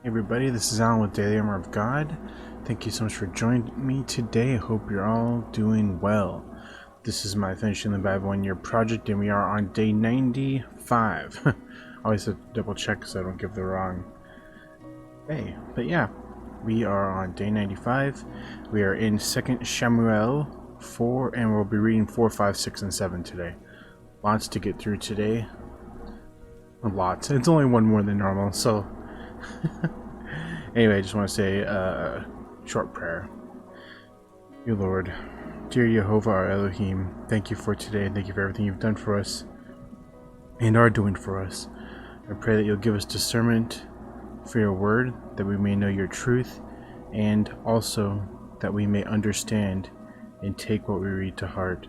Hey everybody, this is Alan with Daily Armour of God. Thank you so much for joining me today. I hope you're all doing well. This is my Finishing the Bible 1 Year project, and we are on day 95. Always have to double check so I don't give the wrong day. But yeah, we are on day 95. We are in 2 Samuel 4, and we'll be reading 4, 5, 6, and 7 today. Lots to get through today. A lot. It's only one more than normal, so... Anyway, I just want to say a short prayer. Dear Lord, dear Jehovah our Elohim, thank you for today, and thank you for everything you've done for us and are doing for us. I pray that you'll give us discernment for your word, that we may know your truth, and also that we may understand and take what we read to heart.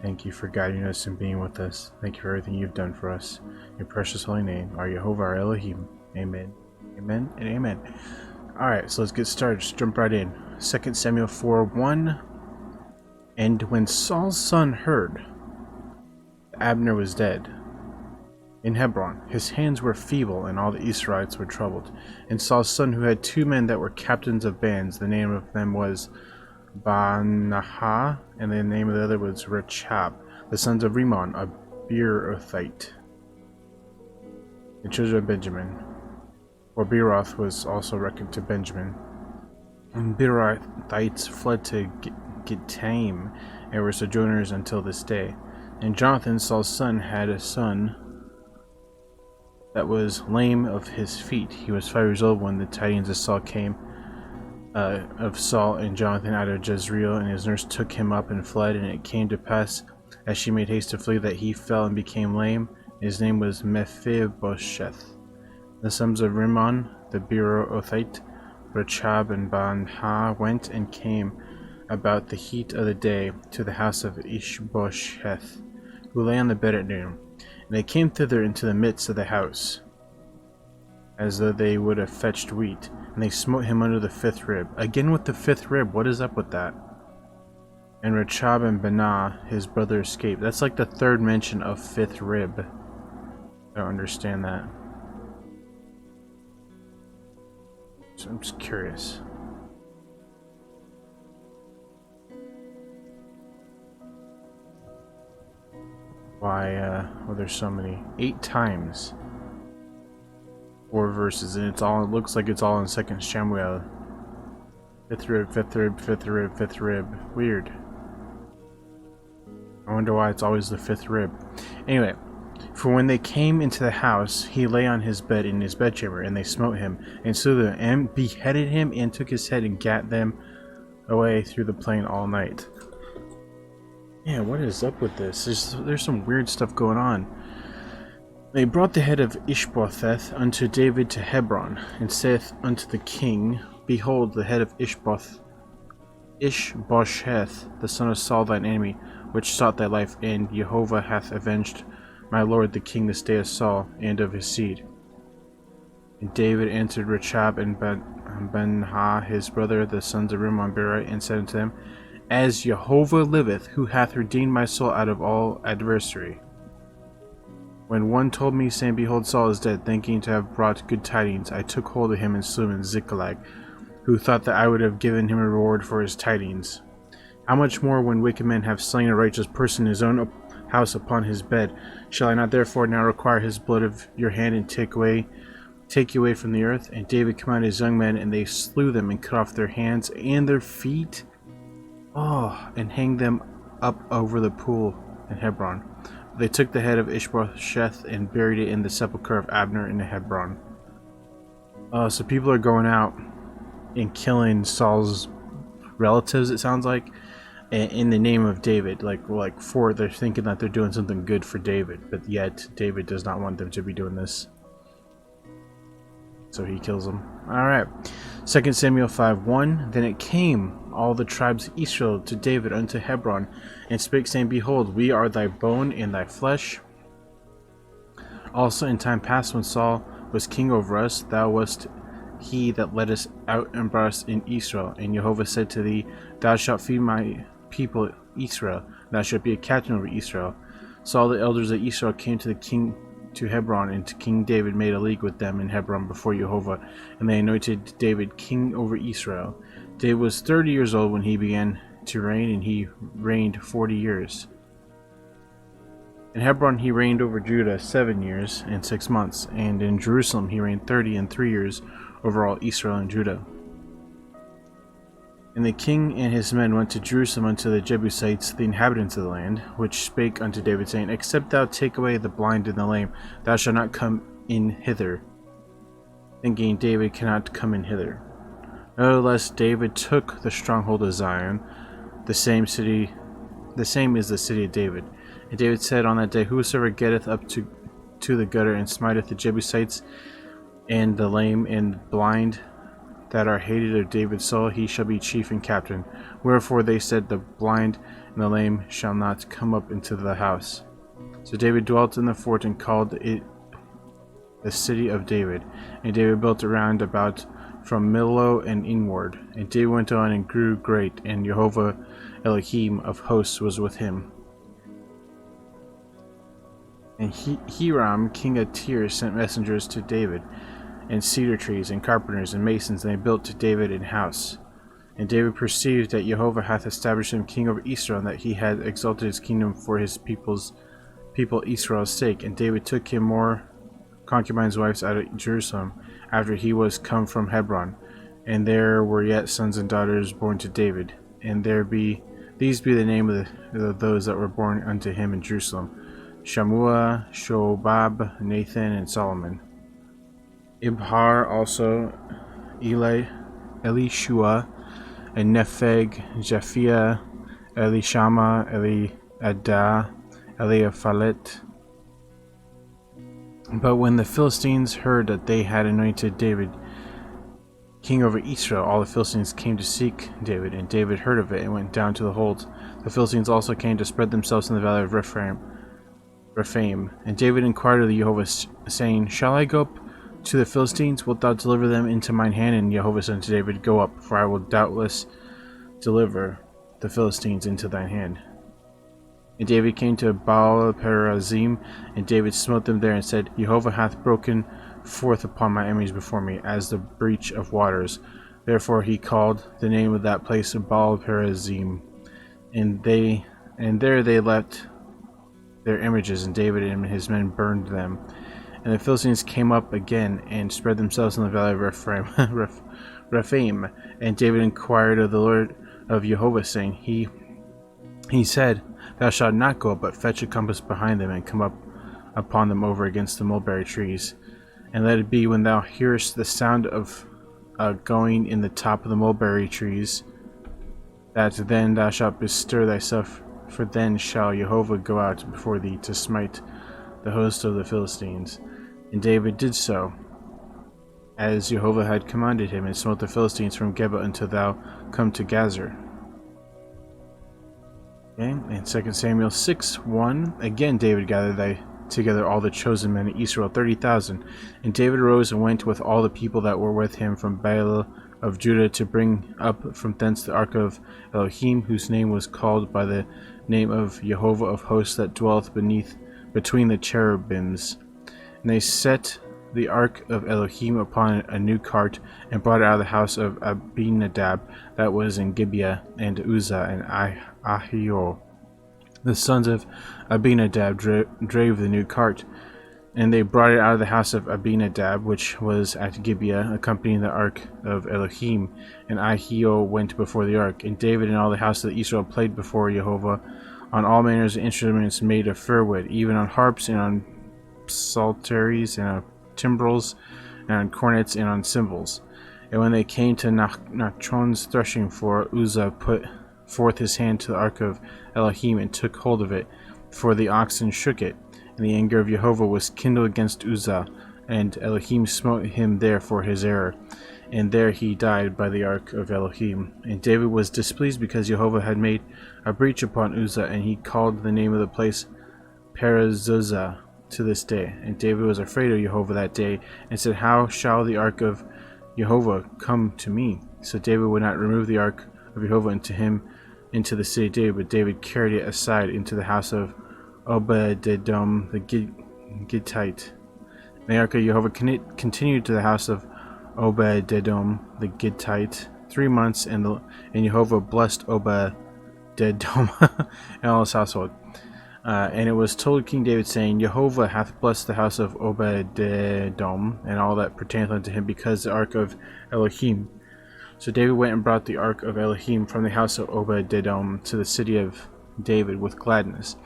Thank you for guiding us and being with us. Thank you for everything you've done for us. In your precious holy name, our Jehovah our Elohim. Amen. Amen and amen. Alright, so let's get started. Just jump right in. 2 Samuel 4:1. And when Saul's son heard that Abner was dead in Hebron, his hands were feeble, and all the Israelites were troubled. And Saul's son, who had 2 men that were captains of bands, the name of them was Baanah, and the name of the other was Rechab, the sons of Rimmon, a Beerothite, the children of Benjamin. For Beeroth was also reckoned to Benjamin. And Beerothites fled to Gittaim, and were sojourners until this day. And Jonathan, Saul's son, had a son that was lame of his feet. He was 5 years old when the tidings of Saul came, of Saul and Jonathan out of Jezreel, and his nurse took him up and fled. And it came to pass, as she made haste to flee, that he fell and became lame. His name was Mephibosheth. The sons of Rimmon, the Beerothite, Rechab and Baanah, went and came about the heat of the day to the house of Ishbosheth, who lay on the bed at noon. And they came thither into the midst of the house, as though they would have fetched wheat. And they smote him under the 5th rib. Again with the 5th rib, what is up with that? And Rechab and Baanah, his brother, escaped. That's like the 3rd mention of 5th rib. I don't understand that. So I'm just curious. Why, well, there's so many. 8 times. 4 verses, and it looks like it's all in 2 Samuel. 5th rib, 5th rib, 5th rib, 5th rib. Weird. I wonder why it's always the 5th rib. Anyway. For when they came into the house, he lay on his bed in his bedchamber, and they smote him, and slew him, and beheaded him, and took his head, and gat them away through the plain all night. Yeah, what is up with this? There's some weird stuff going on. They brought the head of Ishbosheth unto David to Hebron, and saith unto the king, Behold, the head of Ishbosheth, the son of Saul thine enemy, which sought thy life, and Jehovah hath avenged my lord the king this day of Saul, and of his seed. And David answered Rechab and Baanah his brother, the sons of Rimmon Beerite, and said unto them, As Jehovah liveth, who hath redeemed my soul out of all adversary. When one told me, saying, Behold, Saul is dead, thinking to have brought good tidings, I took hold of him and slew him in Ziklag, who thought that I would have given him a reward for his tidings. How much more when wicked men have slain a righteous person in his own house upon his bed? Shall I not therefore now require his blood of your hand, and take you away from the earth? And David commanded his young men, and they slew them, and cut off their hands and their feet, and hanged them up over the pool in Hebron. They took the head of Ishbosheth and buried it in the sepulchre of Abner in Hebron. So people are going out and killing Saul's relatives, it sounds like, in the name of David, they're thinking that they're doing something good for David, but yet David does not want them to be doing this. So he kills them. Alright. 2 Samuel 5:1. Then it came all the tribes of Israel to David unto Hebron, and spake, saying, Behold, we are thy bone and thy flesh. Also in time past, when Saul was king over us, thou wast he that led us out and brought us in Israel. And Jehovah said to thee, Thou shalt feed my people Israel, thou shalt be a captain over Israel. So all the elders of Israel came to the king to Hebron, and King David made a league with them in Hebron before Jehovah, and they anointed David king over Israel. David was 30 years old when he began to reign, and he reigned 40 years. In Hebron he reigned over Judah 7 years and 6 months, and in Jerusalem he reigned 30 and 3 years over all Israel and Judah. And the king and his men went to Jerusalem unto the Jebusites, the inhabitants of the land, which spake unto David, saying, Except thou take away the blind and the lame, thou shalt not come in hither. Thinking, David cannot come in hither. Nevertheless, David took the stronghold of Zion, the same is the city of David. And David said on that day, Whosoever getteth up to the gutter, and smiteth the Jebusites, and the lame and blind, that are hated of David's soul, he shall be chief and captain. Wherefore they said, The blind and the lame shall not come up into the house. So David dwelt in the fort, and called it the city of David. And David built around about from Millo and inward. And David went on and grew great, and Jehovah Elohim of hosts was with him. And Hiram king of Tyre sent messengers to David, and cedar trees, and carpenters, and masons, and they built to David an house. And David perceived that Jehovah hath established him king over Israel, and that he had exalted his kingdom for his people Israel's sake. And David took him more concubines' wives out of Jerusalem, after he was come from Hebron. And there were yet sons and daughters born to David. And these be the name of those that were born unto him in Jerusalem: Shammua, Shobab, Nathan, and Solomon. Ibhar also, Elishua, and Nepheg, Japhia, Elishama, Eliadah, Eliaphalet. But when the Philistines heard that they had anointed David king over Israel, all the Philistines came to seek David, and David heard of it and went down to the hold. The Philistines also came to spread themselves in the valley of Rephaim. And David inquired of the Jehovah, saying, Shall I go up to the Philistines? Wilt thou deliver them into mine hand? And Jehovah said unto David, Go up, for I will doubtless deliver the Philistines into thine hand. And David came to Baal-perazim, and David smote them there, and said, Jehovah hath broken forth upon my enemies before me, as the breach of waters. Therefore he called the name of that place Baal-perazim. And there they left their images, and David and his men burned them. And the Philistines came up again, and spread themselves in the valley of Rephaim. And David inquired of the Lord of Jehovah, saying, He said, Thou shalt not go up, but fetch a compass behind them, and come up upon them over against the mulberry trees. And let it be, when thou hearest the sound of going in the top of the mulberry trees, that then thou shalt bestir thyself, for then shall Jehovah go out before thee to smite the host of the Philistines. And David did so, as Jehovah had commanded him, and smote the Philistines from Geba until thou come to Gazer. Okay, and 2 Samuel 6:1. Again David gathered together all the chosen men of Israel, 30,000. And David arose and went with all the people that were with him from Baal of Judah, to bring up from thence the ark of Elohim, whose name was called by the name of Jehovah of hosts, that dwelleth between the cherubims. And they set the ark of Elohim upon a new cart, and brought it out of the house of Abinadab that was in Gibeah, and Uzzah and Ahio, the sons of Abinadab, drave the new cart. And they brought it out of the house of Abinadab, which was at Gibeah, accompanying the ark of Elohim. And Ahio went before the ark. And David and all the house of Israel played before Jehovah on all manners of instruments made of fir wood, even on harps, and on psalteries, and on timbrels, and on cornets, and on cymbals. And when they came to Nachon's threshing floor, Uzzah put forth his hand to the ark of Elohim, and took hold of it, for the oxen shook it. And the anger of Jehovah was kindled against Uzzah, and Elohim smote him there for his error. And there he died by the ark of Elohim. And David was displeased because Jehovah had made a breach upon Uzzah, and he called the name of the place Perazuzah to this day. And David was afraid of Jehovah that day, and said, How shall the ark of Jehovah come to me? So David would not remove the ark of Jehovah into the city of David, but David carried it aside into the house of Obed-Edom the Gittite. The ark of Jehovah continued to the house of Obed-Edom the Gittite 3 months, and Jehovah blessed Obed-Edom and all his household. And it was told King David, saying, Jehovah hath blessed the house of Obed-Edom and all that pertaineth unto him, because the ark of Elohim. So David went and brought the ark of Elohim from the house of Obed-Edom to the city of David with gladness.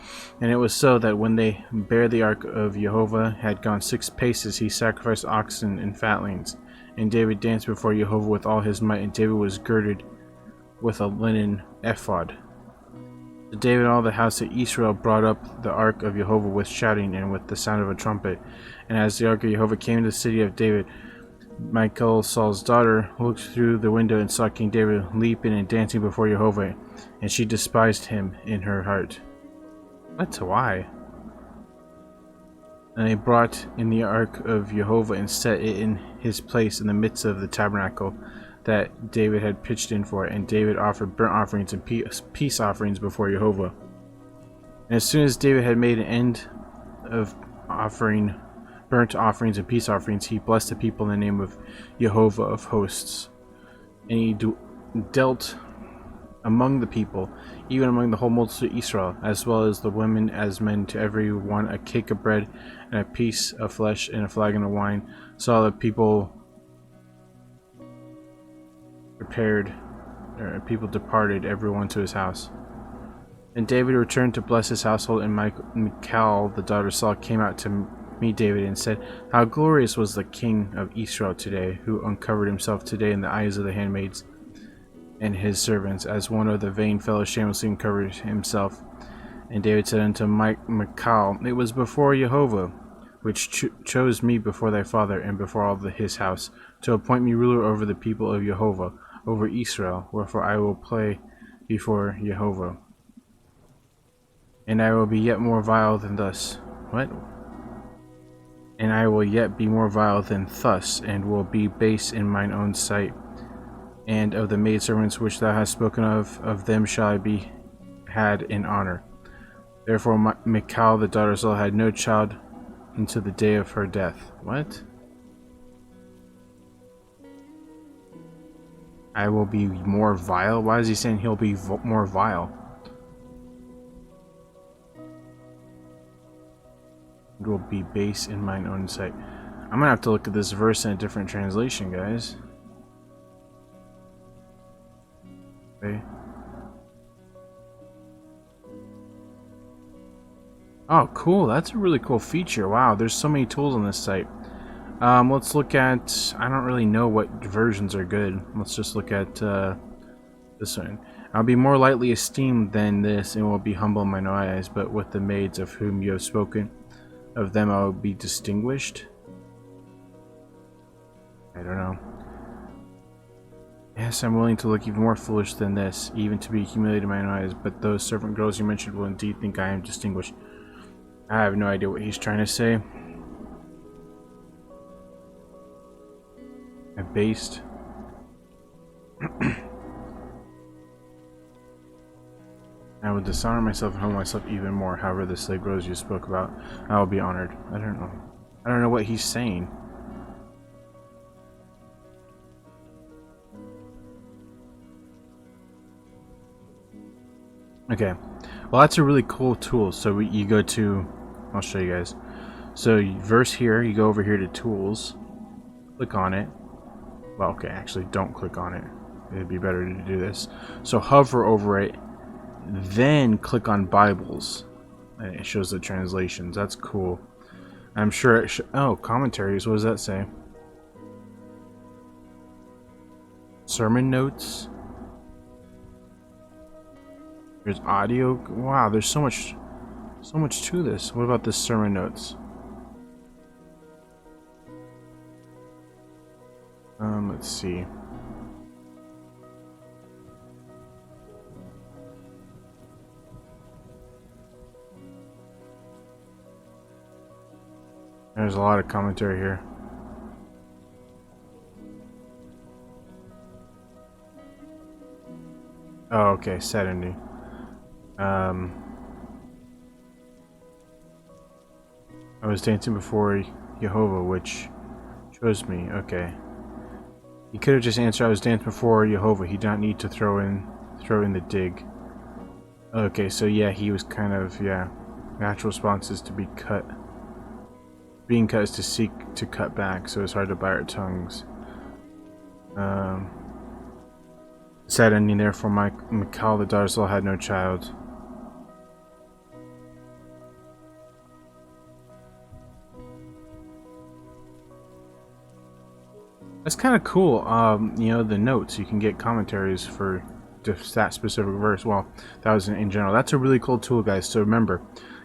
And it was so that when they bare the ark of Jehovah had gone 6 paces, he sacrificed oxen and fatlings. And David danced before Jehovah with all his might, and David was girded with a linen ephod. So David and all the house of Israel brought up the ark of Jehovah with shouting and with the sound of a trumpet. And as the ark of Jehovah came to the city of David, Michal, Saul's daughter, looked through the window and saw King David leaping and dancing before Jehovah, and she despised him in her heart. What? Why? And they brought in the ark of Jehovah and set it in his place in the midst of the tabernacle that David had pitched in for it. And David offered burnt offerings and peace offerings before Jehovah. And as soon as David had made an end of offering burnt offerings and peace offerings, he blessed the people in the name of Jehovah of hosts. And he dealt among the people, even among the whole multitude of Israel, as well as the women as men, to every one a cake of bread and a piece of flesh and a flagon of wine. So all the people departed, every one to his house. And David returned to bless his household, and Michal, the daughter of Saul, came out to meet David and said, How glorious was the king of Israel today, who uncovered himself today in the eyes of the handmaids and his servants, as one of the vain fellows shamelessly uncovered himself. And David said unto Michal, It was before Jehovah, which chose me before thy father and before all his house, to appoint me ruler over the people of Jehovah, over Israel. Wherefore I will play before Jehovah. And I will be yet more vile than thus. What? And I will yet be more vile than thus, and will be base in mine own sight. And of the maidservants which thou hast spoken of them shall I be had in honor. Therefore Michal, the daughter of Saul, had no child until the day of her death. What? I will be more vile? Why is he saying he'll be more vile? It will be base in mine own sight. I'm gonna have to look at this verse in a different translation, guys. Okay. Oh, cool. That's a really cool feature. Wow, there's so many tools on this site. Let's look at... I don't really know what versions are good. Let's just look at this one. I'll be more lightly esteemed than this, and will be humble in mine eyes, but with the maids of whom you have spoken, of them I will be distinguished. I don't know. Yes, I'm willing to look even more foolish than this, even to be humiliated in mine eyes, but those servant girls you mentioned will indeed think I am distinguished. I have no idea what he's trying to say. Abased. I will dishonor myself and humble myself even more. However, the slave girls you spoke about, I will be honored. I don't know. I don't know what he's saying. Okay, well that's a really cool tool. So you go to, I'll show you guys. So verse here, you go over here to tools, click on it. Well, okay, actually don't click on it. It'd be better to do this. So hover over it, then click on Bibles, and it shows the translations. That's cool. I'm sure it oh, commentaries, what does that say? Sermon notes. There's audio. Wow, there's so much to this. What about the sermon notes? Let's see. There's a lot of commentary here. Oh, okay, set ending. I was dancing before Jehovah, which chose me. Okay. He could have just answered I was dancing before Jehovah. He did not need to throw in the dig. Okay, so yeah, he was kind of, yeah. Natural response is to be cut. Being cut is to seek to cut back, so it's hard to bite our tongues. Sad ending there for Michal, the daughter still had no child. That's kind of cool. You know, the notes, you can get commentaries for just that specific verse. Well, that was in general. That's a really cool tool, guys. So remember,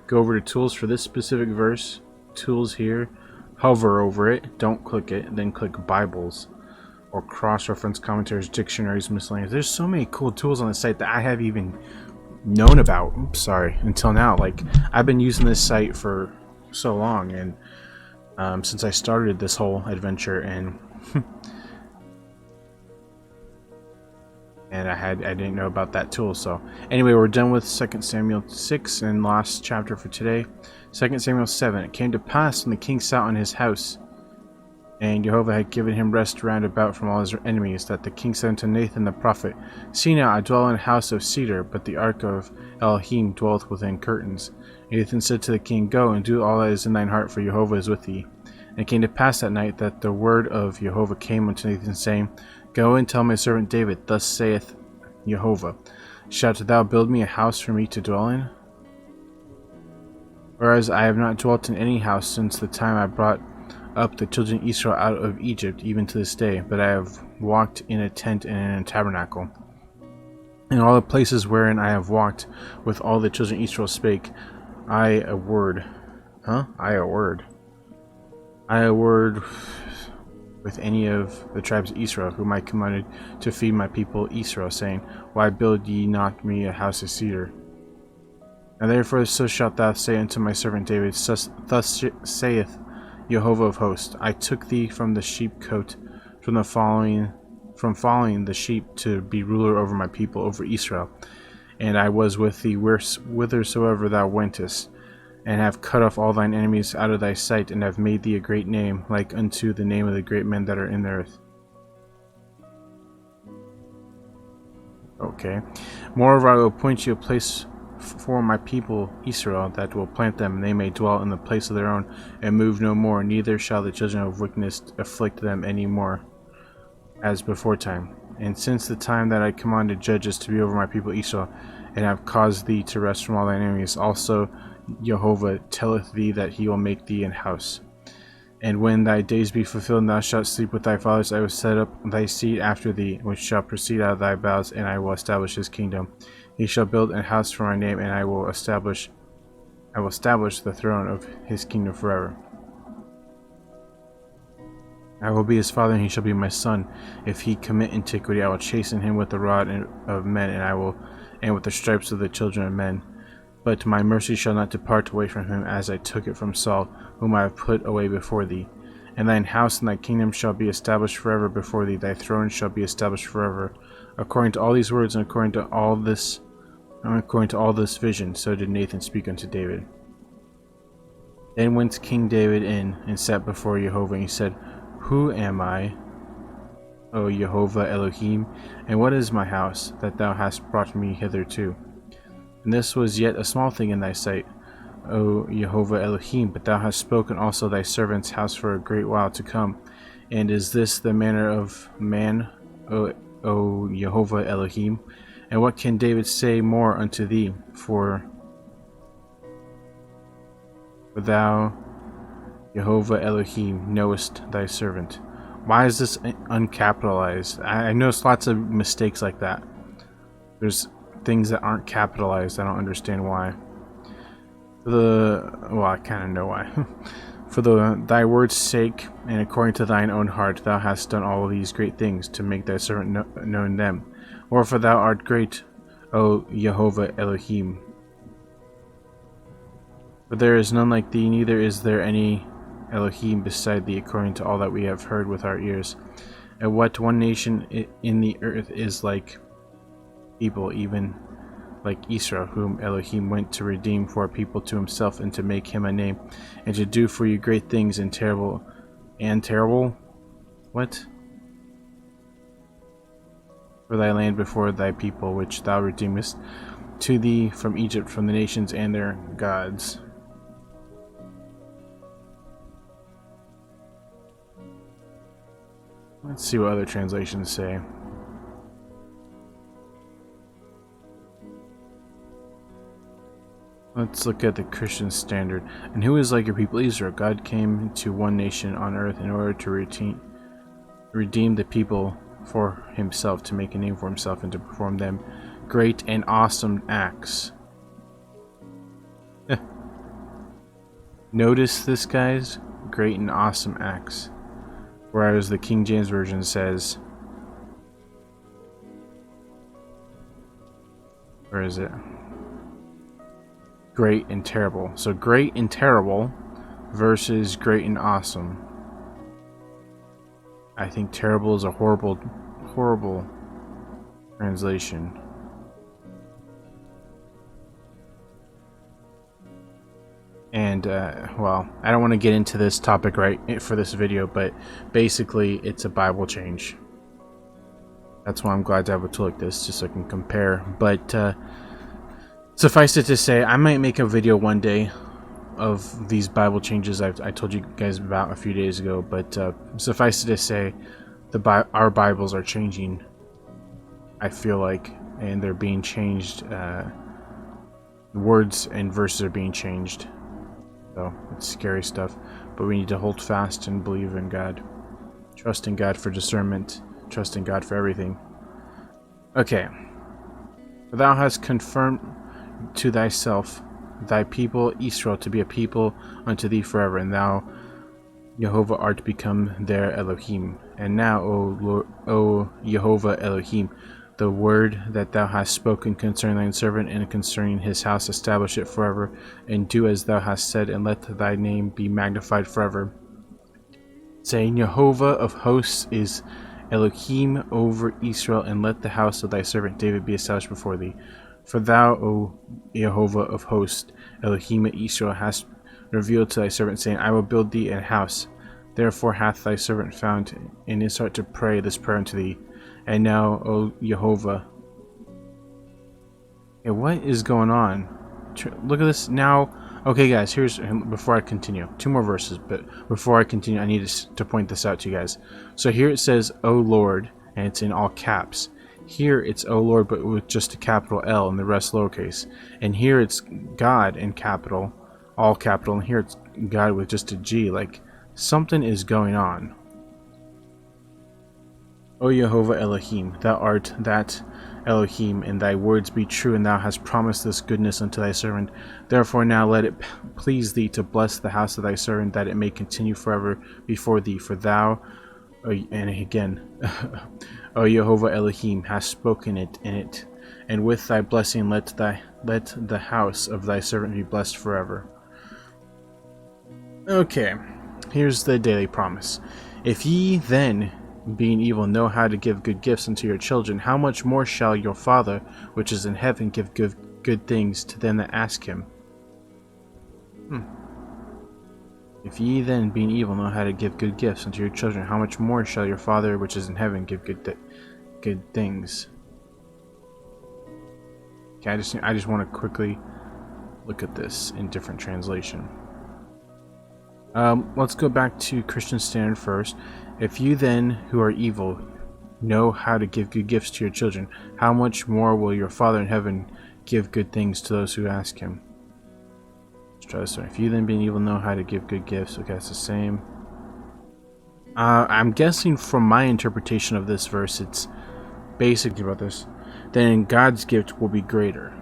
go over to tools for this specific verse, tools here, hover over it, don't click it, then click Bibles or cross-reference commentaries, dictionaries, miscellaneous. There's so many cool tools on the site that I have even known about. Oops, sorry, until now. Like, I've been using this site for so long, and since I started this whole adventure, and and I didn't know about that tool. So anyway, we're done with 2 Samuel 6 and last chapter for today. 2 Samuel 7. It came to pass when the king sat on his house, and Jehovah had given him rest round about from all his enemies, that the king said unto Nathan the prophet, See now, I dwell in a house of cedar, but the ark of Elohim dwelleth within curtains. Nathan said to the king, Go and do all that is in thine heart, for Jehovah is with thee. And it came to pass that night that the word of Jehovah came unto Nathan, saying, Go and tell my servant David, Thus saith Jehovah, Shalt thou build me a house for me to dwell in? Whereas I have not dwelt in any house since the time I brought up the children of Israel out of Egypt, even to this day, but I have walked in a tent and in a tabernacle. In all the places wherein I have walked with all the children of Israel spake I a word. I a word with any of the tribes of Israel, whom I commanded to feed my people Israel, saying, Why build ye not me a house of cedar? And therefore so shalt thou say unto my servant David, Thus saith Jehovah of hosts, I took thee from the sheepcote, from following the sheep, to be ruler over my people, over Israel. And I was with thee whithersoever thou wentest, and have cut off all thine enemies out of thy sight, and have made thee a great name, like unto the name of the great men that are in the earth. Okay. Moreover, I will appoint you a place for my people Israel, that will plant them, and they may dwell in the place of their own, and move no more, neither shall the children of wickedness afflict them any more, as before time. And since the time that I commanded judges to be over my people Israel, and have caused thee to rest from all thine enemies, also Jehovah telleth thee that he will make thee an house. And when thy days be fulfilled, and thou shalt sleep with thy fathers, I will set up thy seed after thee, which shall proceed out of thy bowels, and I will establish his kingdom. He shall build an house for my name, and I will establish the throne of his kingdom forever. I will be his father, and he shall be my son. If he commit iniquity, I will chasten him with the rod of men, and with the stripes of the children of men. But my mercy shall not depart away from him, as I took it from Saul, whom I have put away before thee. And thine house and thy kingdom shall be established forever before thee. Thy throne shall be established forever. According to all these words, and according to all this vision, so did Nathan speak unto David. Then went King David in, and sat before Jehovah, and he said, Who am I, O Jehovah Elohim, and what is my house, that thou hast brought me hitherto? And this was yet a small thing in thy sight, O Jehovah Elohim, but thou hast spoken also thy servant's house for a great while to come. And is this the manner of man, O Jehovah Elohim? And what can David say more unto thee? For thou, Jehovah Elohim, knowest thy servant. Why is this uncapitalized? I noticed lots of mistakes like that. There's things that aren't capitalized. I don't understand why. Well, I kind of know why. For thy word's sake, and according to thine own heart, thou hast done all these great things, to make thy servant known them. Wherefore thou art great, O Jehovah Elohim. For there is none like thee, neither is there any Elohim beside thee, according to all that we have heard with our ears. And what one nation in the earth is like people, even like Israel, whom Elohim went to redeem for a people to himself and to make him a name, and to do for you great things and terrible. What? For thy land before thy people, which thou redeemest to thee from Egypt, from the nations and their gods. Let's see what other translations say. Let's look at the Christian Standard. And who is like your people Israel? God came to one nation on earth in order to redeem the people for himself, to make a name for himself, and to perform them great and awesome acts. Notice this, guys. Great and awesome acts. Whereas the King James Version says, where is it? Great and terrible. So great and terrible versus great and awesome. I think terrible is a horrible translation. And, well, I don't want to get into this topic right for this video, but basically it's a Bible change. That's why I'm glad to have a tool like this, just so I can compare. But, suffice it to say, I might make a video one day of these Bible changes I told you guys about a few days ago, but suffice it to say, our Bibles are changing, I feel like, and they're being changed. Words and verses are being changed. So it's scary stuff, but we need to hold fast and believe in God. Trust in God for discernment. Trust in God for everything. Okay. For thou hast confirmed to thyself thy people Israel to be a people unto thee forever, and thou, Jehovah, art become their Elohim. And now, O Jehovah Elohim, the word that thou hast spoken concerning thine servant and concerning his house, establish it forever, and do as thou hast said, and let thy name be magnified forever. Saying, Jehovah of hosts is Elohim over Israel, and let the house of thy servant David be established before thee. For thou, O Jehovah of hosts, Elohim of Israel, hast revealed to thy servant, saying, I will build thee a house. Therefore hath thy servant found in his heart to pray this prayer unto thee. And now, O Jehovah. Okay, what is going on? Look at this now. Okay, guys, before I continue, 2 more verses, but before I continue, I need to point this out to you guys. So here it says, O Lord, and it's in all caps. Here it's O Lord, but with just a capital L and the rest lowercase. And here it's God in capital, all capital, and here it's God with just a G. Like, something is going on. O Jehovah Elohim, thou art that Elohim, and thy words be true, and thou hast promised this goodness unto thy servant. Therefore now let it please thee to bless the house of thy servant, that it may continue forever before thee. For thou, and again, O Jehovah Elohim, hast spoken it in it, and with thy blessing let the house of thy servant be blessed forever. Okay, here's the daily promise. If ye then, being evil, know how to give good gifts unto your children, how much more shall your Father which is in heaven give good things to them that ask him? If ye then, being evil, know how to give good gifts unto your children, how much more shall your Father which is in heaven give good things? Okay, I just want to quickly look at this in different translation. Let's go back to Christian Standard first. If you then, who are evil, know how to give good gifts to your children, how much more will your Father in heaven give good things to those who ask him? Let's try this one. If you then, being evil, know how to give good gifts. Okay, it's the same. I'm guessing from my interpretation of this verse, it's basically about this. Then God's gift will be greater.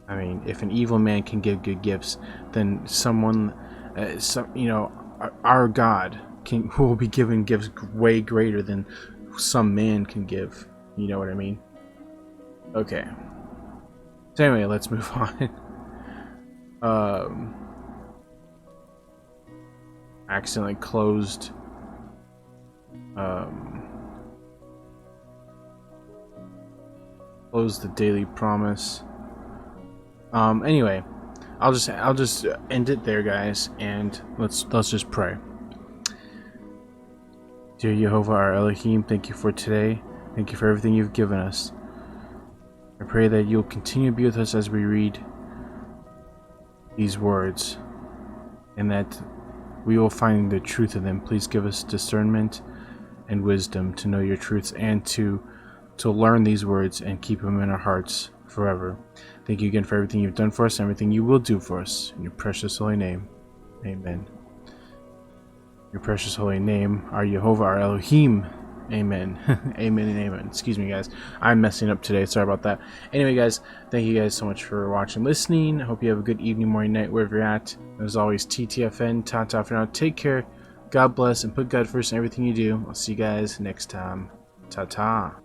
I mean, if an evil man can give good gifts, then someone, our God who will be given gifts way greater than some man can give. You know what I mean? Okay. So anyway, let's move on. Accidentally closed the daily promise. Anyway, I'll just end it there, guys, and let's just pray. Dear Jehovah, our Elohim, thank you for today. Thank you for everything you've given us. I pray that you'll continue to be with us as we read these words, and that we will find the truth in them. Please give us discernment and wisdom to know your truths and to learn these words and keep them in our hearts forever. Thank you again for everything you've done for us and everything you will do for us. In your precious holy name, amen. Your precious holy name, our Jehovah, our Elohim. Amen. Amen and amen. Excuse me, guys. I'm messing up today. Sorry about that. Anyway, guys, thank you guys so much for watching, listening. I hope you have a good evening, morning, night, wherever you're at. As always, TTFN, ta-ta for now. Take care. God bless, and put God first in everything you do. I'll see you guys next time. Ta-ta.